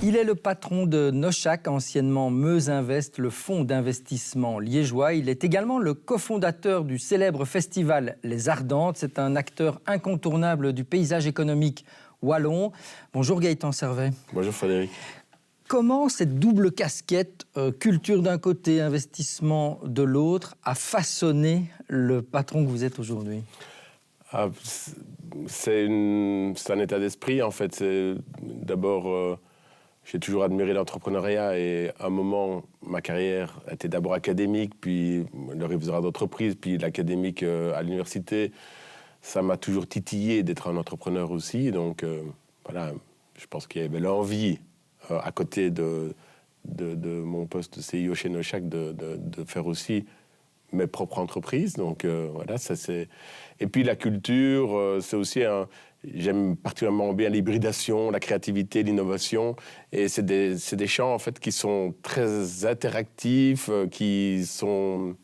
Il est le patron de Nochac, anciennement Meuse Invest, le fonds d'investissement liégeois. Il est également le cofondateur du célèbre festival Les Ardentes. C'est un acteur incontournable du paysage économique wallon. Bonjour Gaëtan Servet. Bonjour Frédéric. Comment cette double casquette, culture d'un côté, investissement de l'autre, a façonné le patron que vous êtes aujourd'hui ? C'est un état d'esprit en fait. D'abord, j'ai toujours admiré l'entrepreneuriat et à un moment, ma carrière était d'abord académique, puis le réviseur d'entreprise, puis l'académique à l'université. Ça m'a toujours titillé d'être un entrepreneur aussi. Donc voilà, je pense qu'il y avait l'envie, à côté de mon poste de CIO chez Nochac, de faire aussi mes propres entreprises. Donc voilà, ça c'est... Et puis la culture, c'est aussi j'aime particulièrement bien l'hybridation, la créativité, l'innovation. Et c'est des champs, en fait, qui sont très interactifs, qui sont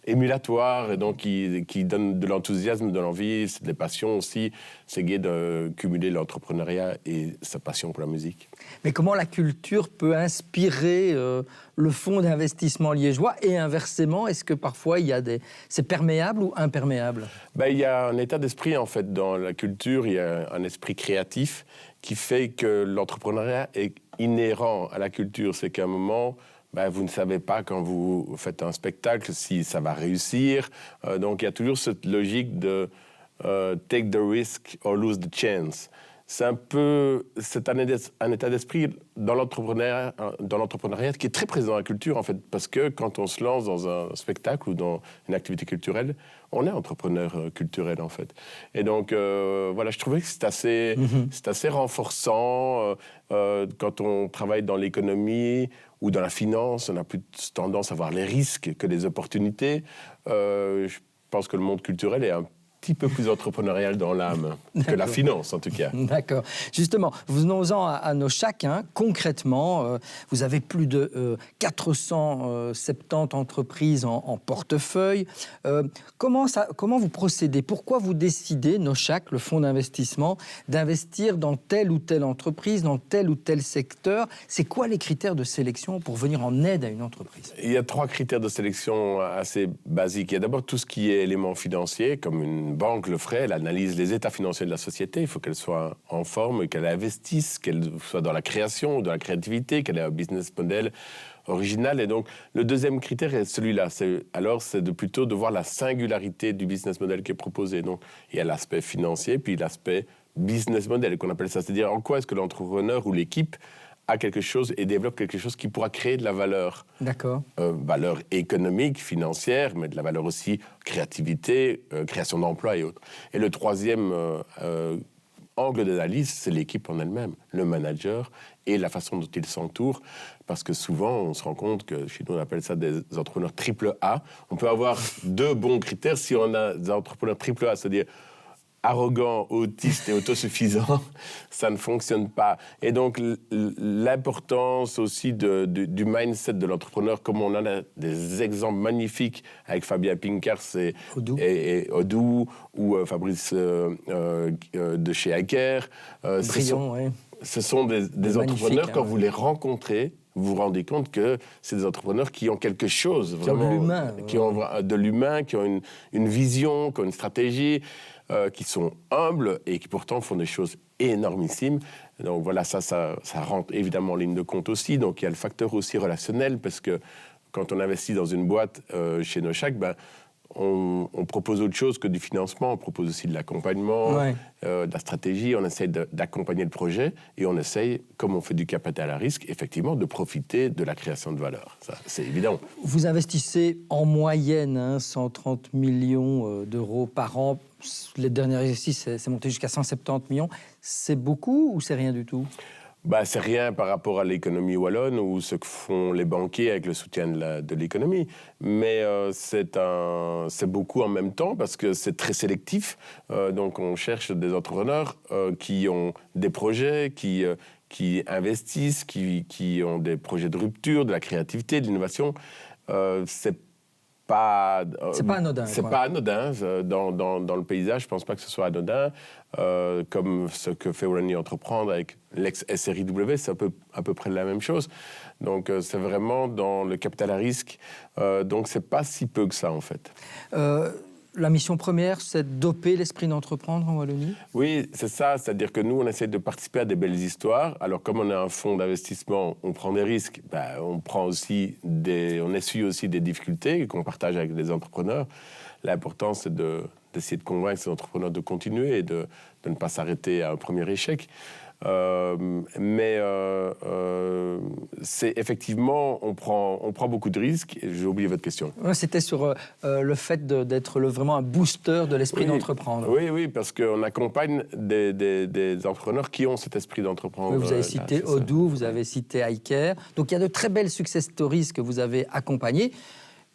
émulatoires, et donc qui donnent de l'enthousiasme, de l'envie, c'est des passions aussi. C'est gai de cumuler l'entrepreneuriat et sa passion pour la musique. Mais comment la culture peut inspirer le fonds d'investissement liégeois et inversement, est-ce que parfois c'est perméable ou imperméable ? Il y a un état d'esprit en fait dans la culture, il y a un esprit créatif qui fait que l'entrepreneuriat est inhérent à la culture. C'est qu'à un moment, vous ne savez pas quand vous faites un spectacle si ça va réussir. Donc il y a toujours cette logique de take the risk or lose the chance. C'est un état d'esprit dans l'entrepreneuriat qui est très présent dans la culture, en fait, parce que quand on se lance dans un spectacle ou dans une activité culturelle, on est entrepreneur culturel, en fait. Et donc, voilà, je trouvais que c'est assez renforçant. Quand on travaille dans l'économie ou dans la finance, on a plus tendance à voir les risques que les opportunités. Je pense que le monde culturel est un petit peu plus entrepreneurial dans l'âme que la finance, en tout cas. D'accord. Justement, venons-en à Nochac. Concrètement, vous avez plus de 470 entreprises en portefeuille. Comment vous procédez ? Pourquoi vous décidez, Nochac, le fonds d'investissement, d'investir dans telle ou telle entreprise, dans tel ou tel secteur ? C'est quoi les critères de sélection pour venir en aide à une entreprise ? Il y a 3 critères de sélection assez basiques. Il y a d'abord tout ce qui est élément financier, comme une banque le ferait, elle analyse les états financiers de la société, il faut qu'elle soit en forme, qu'elle investisse, qu'elle soit dans la création, dans la créativité, qu'elle ait un business model original. Et donc, le deuxième critère est celui-là. C'est plutôt de voir la singularité du business model qui est proposé. Donc, il y a l'aspect financier, puis l'aspect business model, qu'on appelle ça. C'est-à-dire, en quoi est-ce que l'entrepreneur ou l'équipe a quelque chose et développe quelque chose qui pourra créer de la valeur. D'accord. Valeur économique, financière, mais de la valeur aussi créativité, création d'emplois et autres. Et le troisième angle d'analyse, c'est l'équipe en elle-même, le manager et la façon dont il s'entoure. Parce que souvent, on se rend compte que chez nous, on appelle ça des entrepreneurs triple A. On peut avoir 2 bons critères si on a des entrepreneurs triple A, c'est-à-dire arrogant, autiste et autosuffisant, ça ne fonctionne pas. Et donc, l'importance aussi du mindset de l'entrepreneur, comme on en a des exemples magnifiques avec Fabien Pincars et Odoo, ou Fabrice de chez Aker. Ce sont des entrepreneurs, quand vous les rencontrez, vous vous rendez compte que c'est des entrepreneurs qui ont quelque chose, vraiment, qui ont de l'humain, qui ont une vision, qui ont une stratégie, qui sont humbles et qui pourtant font des choses énormissimes. Donc voilà, ça rentre évidemment en ligne de compte aussi. Donc il y a le facteur aussi relationnel, parce que quand on investit dans une boîte chez Nochac, on propose autre chose que du financement, on propose aussi de l'accompagnement, de la stratégie, on essaye d'accompagner le projet et on essaye, comme on fait du capital à risque, effectivement, de profiter de la création de valeur. Ça, c'est évident. Vous investissez en moyenne 130 millions d'euros par an. Les derniers exercices, c'est monté jusqu'à 170 millions. C'est beaucoup ou c'est rien du tout ? C'est rien par rapport à l'économie wallonne ou ce que font les banquiers avec le soutien de l'économie. Mais c'est beaucoup en même temps parce que c'est très sélectif. Donc on cherche des entrepreneurs qui ont des projets, qui investissent, qui ont des projets de rupture, de la créativité, de l'innovation. C'est pas... c'est pas anodin. C'est pas anodin. Dans le paysage, je pense pas que ce soit anodin. Comme ce que fait Wallonie Entreprendre avec l'ex-SRIW, c'est à peu près la même chose. Donc c'est vraiment dans le capital à risque. Donc c'est pas si peu que ça en fait. La mission première, c'est de doper l'esprit d'entreprendre en Wallonie? Oui, c'est ça. C'est-à-dire que nous, on essaie de participer à des belles histoires. Alors, comme on est un fonds d'investissement, on prend des risques. On essuie aussi des difficultés qu'on partage avec les entrepreneurs. L'important, c'est d'essayer de convaincre ces entrepreneurs de continuer et de ne pas s'arrêter à un premier échec. C'est effectivement, on prend beaucoup de risques. J'ai oublié votre question. C'était sur le fait d'être vraiment un booster de l'esprit d'entreprendre. Oui, parce qu'on accompagne des entrepreneurs qui ont cet esprit d'entreprendre. Vous avez cité Odoo, vous avez cité iCare. Donc il y a de très belles success stories que vous avez accompagnées.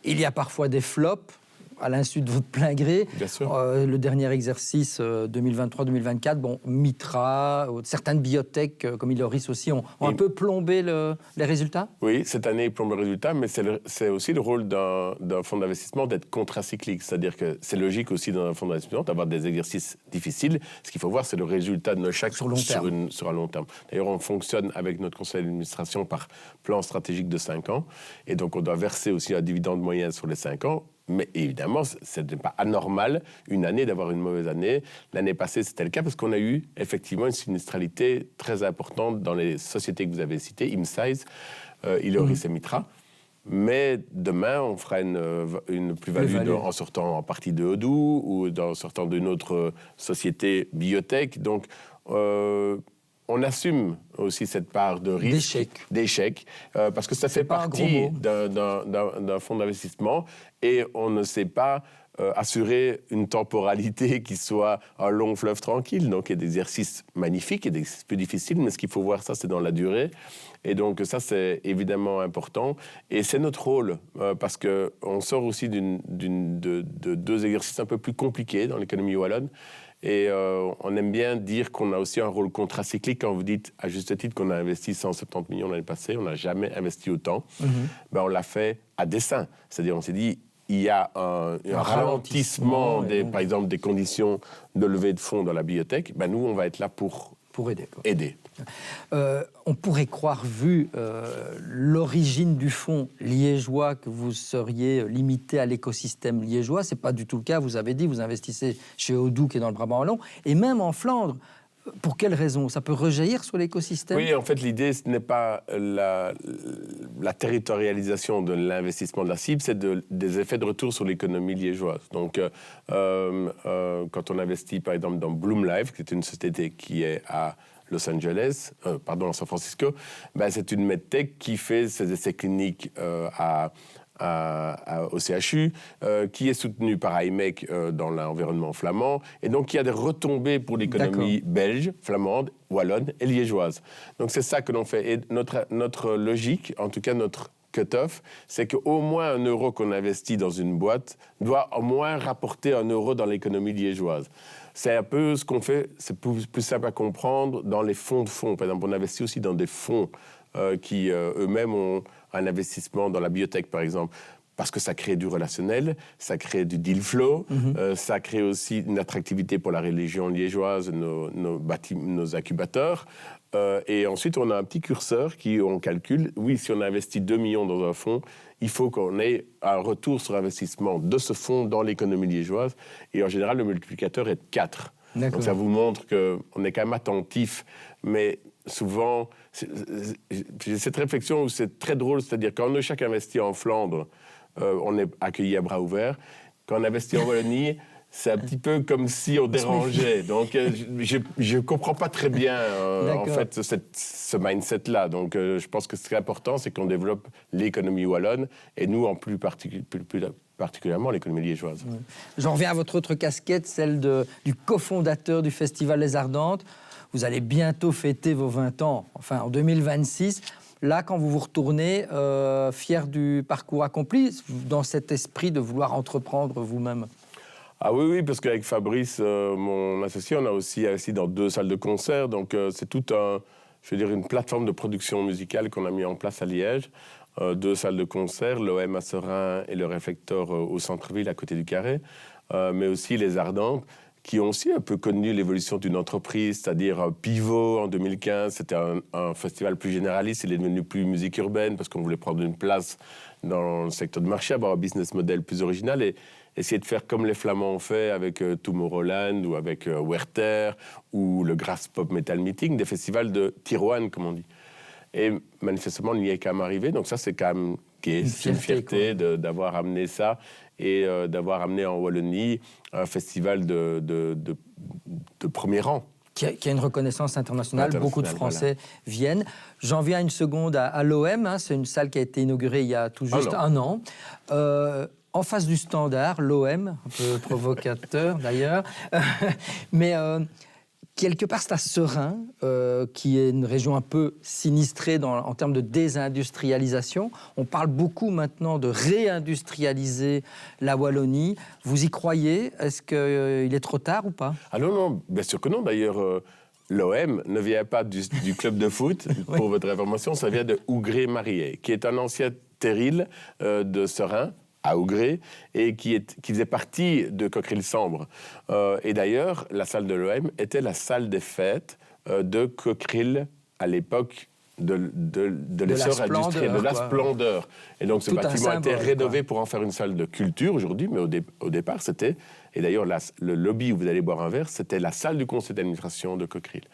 Il y a parfois des flops, à l'insu de votre plein gré. Bien sûr. Le dernier exercice 2023-2024, Mitra, certaines biotech comme Iloris aussi ont un peu plombé les résultats. Oui, cette année, ils plombent le résultat, mais c'est aussi le rôle d'un fonds d'investissement d'être contracyclique. C'est-à-dire que c'est logique aussi dans un fonds d'investissement d'avoir des exercices difficiles. Ce qu'il faut voir, c'est le résultat de chaque sur un long terme. D'ailleurs, on fonctionne avec notre conseil d'administration par plan stratégique de 5 ans. Et donc, on doit verser aussi un dividende moyen sur les 5 ans. Mais évidemment, ce n'est pas anormal une année d'avoir une mauvaise année. L'année passée, c'était le cas parce qu'on a eu effectivement une sinistralité très importante dans les sociétés que vous avez citées, ImSize, Iloris et Mitra. Mais demain, on fera une plus-value en sortant en partie de Odoo ou en sortant d'une autre société biotech. Donc, on assume aussi cette part de risque, d'échec, parce que ça fait partie d'un fonds d'investissement et on ne sait pas assurer une temporalité qui soit un long fleuve tranquille. Donc il y a des exercices magnifiques et des exercices plus difficiles, mais ce qu'il faut voir, ça, c'est dans la durée. Et donc ça, c'est évidemment important. Et c'est notre rôle, parce qu'on sort aussi de 2 exercices un peu plus compliqués dans l'économie wallonne. Et on aime bien dire qu'on a aussi un rôle contracyclique. Quand vous dites, à juste titre, qu'on a investi 170 millions l'année passée, on n'a jamais investi autant. On l'a fait à dessein. C'est-à-dire, on s'est dit, il y a un ralentissement, par exemple, des conditions de levée de fonds dans la biotech. Nous, on va être là pour aider. On pourrait croire, vu l'origine du fonds liégeois, que vous seriez limité à l'écosystème liégeois. Ce n'est pas du tout le cas. Vous avez dit, vous investissez chez Odoo, qui est dans le Brabant wallon, et même en Flandre. Pour quelle raison? Ça peut rejaillir sur l'écosystème? Oui, en fait, l'idée, ce n'est pas la territorialisation de l'investissement de la cible, c'est des effets de retour sur l'économie liégeoise. Donc, quand on investit, par exemple, dans Bloom Life, qui est une société qui est à à San Francisco, c'est une medtech qui fait ses essais cliniques au CHU, qui est soutenu par IMEC dans l'environnement flamand, et donc il y a des retombées pour l'économie belge, flamande, wallonne et liégeoise. Donc c'est ça que l'on fait. Et notre logique, en tout cas notre cut-off, c'est qu'au moins 1 euro qu'on investit dans une boîte doit au moins rapporter 1 euro dans l'économie liégeoise. C'est un peu ce qu'on fait, c'est plus simple à comprendre dans les fonds de fonds. Par exemple, on investit aussi dans des fonds qui eux-mêmes ont un investissement dans la biotech, par exemple, parce que ça crée du relationnel, ça crée du deal flow, ça crée aussi une attractivité pour la région liégeoise, nos incubateurs. Et ensuite, on a un petit curseur on calcule, oui, si on investit 2 millions dans un fonds, il faut qu'on ait un retour sur investissement de ce fonds dans l'économie liégeoise. Et en général, le multiplicateur est de 4. Donc ça vous montre qu'on est quand même attentif, mais souvent, j'ai cette réflexion où c'est très drôle, c'est-à-dire quand on a chaque investi en Flandre, on est accueilli à bras ouverts. Quand on investit en Wallonie, c'est un petit peu comme si on dérangeait. Donc, je ne comprends pas très bien, en fait, ce mindset-là. Donc, je pense que ce qui est important, c'est qu'on développe l'économie wallonne, et nous, en plus particulièrement l'économie liégeoise. J'en reviens à votre autre casquette, celle du cofondateur du Festival Les Ardentes. Vous allez bientôt fêter vos 20 ans, enfin en 2026. Là, quand vous vous retournez, fier du parcours accompli, dans cet esprit de vouloir entreprendre vous-même? Ah oui, parce qu'avec Fabrice, mon associé, on a aussi investi dans 2 salles de concert. Donc, c'est une plateforme de production musicale qu'on a mis en place à Liège. 2 salles de concert, l'OM à Seraing et le Réflector au centre-ville à côté du Carré, mais aussi les Ardentes, qui ont aussi un peu connu l'évolution d'une entreprise, c'est-à-dire Pivot en 2015, c'était un festival plus généraliste, il est devenu plus musique urbaine parce qu'on voulait prendre une place dans le secteur du marché, avoir un business model plus original et essayer de faire comme les Flamands ont fait avec Tomorrowland ou avec Werther ou le Grass Pop Metal Meeting, des festivals de tier one, comme on dit. Et manifestement, on n'y est quand même arrivé, donc ça c'est quand même une fierté d'avoir amené ça et d'avoir amené en Wallonie un festival de premier rang. Qui a une reconnaissance internationale. Beaucoup de Français viennent. J'en viens une seconde à l'OM. Hein, c'est une salle qui a été inaugurée il y a tout juste un an. En face du Standard, l'OM, un peu provocateur d'ailleurs. Mais quelque part, c'est à Seraing, qui est une région un peu sinistrée en termes de désindustrialisation. On parle beaucoup maintenant de réindustrialiser la Wallonie. Vous y croyez? Est-ce qu'il est trop tard ou pas? Ah non, bien sûr que non. D'ailleurs, l'OM ne vient pas du club de foot, pour oui. Votre information, ça vient de Ougré-Marié, qui est un ancien terril de Seraing, à Ougré, et qui faisait partie de Cockerill-Sambre. Et d'ailleurs, la salle de l'OM était la salle des fêtes de Cockerill à l'époque de l'essor industriel, de la splendeur. Et donc ce bâtiment a été rénové pour en faire une salle de culture aujourd'hui, mais au départ c'était, et d'ailleurs le lobby où vous allez boire un verre, c'était la salle du conseil d'administration de Cockerill.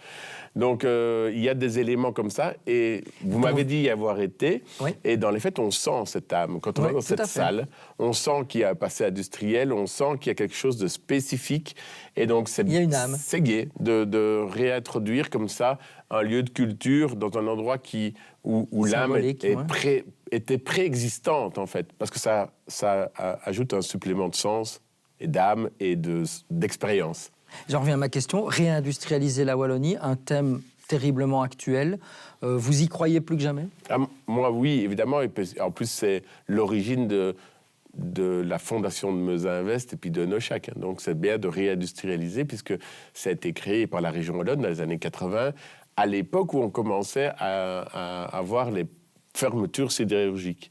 Donc il y a des éléments comme ça, et vous m'avez dit y avoir été, oui. Et dans les faits on sent cette âme. Quand on est dans cette salle, on sent qu'il y a un passé industriel, on sent qu'il y a quelque chose de spécifique, et donc c'est gai de réintroduire comme ça un lieu de culture dans un endroit où l'âme était préexistante, en fait, parce que ça ajoute un supplément de sens et d'âme et d'expérience. J'en reviens à ma question. Réindustrialiser la Wallonie, un thème terriblement actuel. Vous y croyez plus que jamais? Moi, oui, évidemment. Et en plus, c'est l'origine de la fondation de Meusa Invest et puis de Noshaq. Donc, c'est bien de réindustrialiser, puisque ça a été créé par la région Wallonne dans les années 80, à l'époque où on commençait à avoir les fermetures sidérurgiques.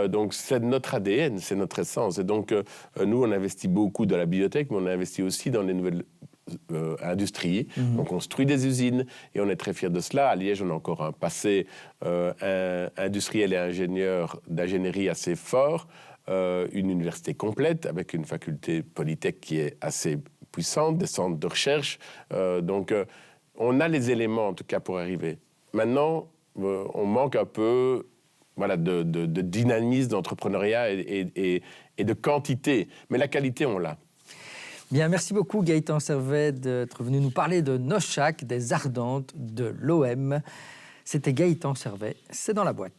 Donc c'est notre ADN, c'est notre essence. Et donc nous, on investit beaucoup dans la biotech, mais on investit aussi dans les nouvelles industries. On construit des usines et on est très fiers de cela. À Liège, on a encore un passé industriel et ingénieur d'ingénierie assez fort, une université complète avec une faculté polytech qui est assez puissante, des centres de recherche. Donc on a les éléments, en tout cas, pour arriver. Maintenant, on manque un peu de dynamisme, d'entrepreneuriat et de quantité. Mais la qualité, on l'a. Bien, merci beaucoup, Gaëtan Servet, d'être venu nous parler de Noshaq, des Ardentes, de l'OM. C'était Gaëtan Servet, c'est dans la boîte.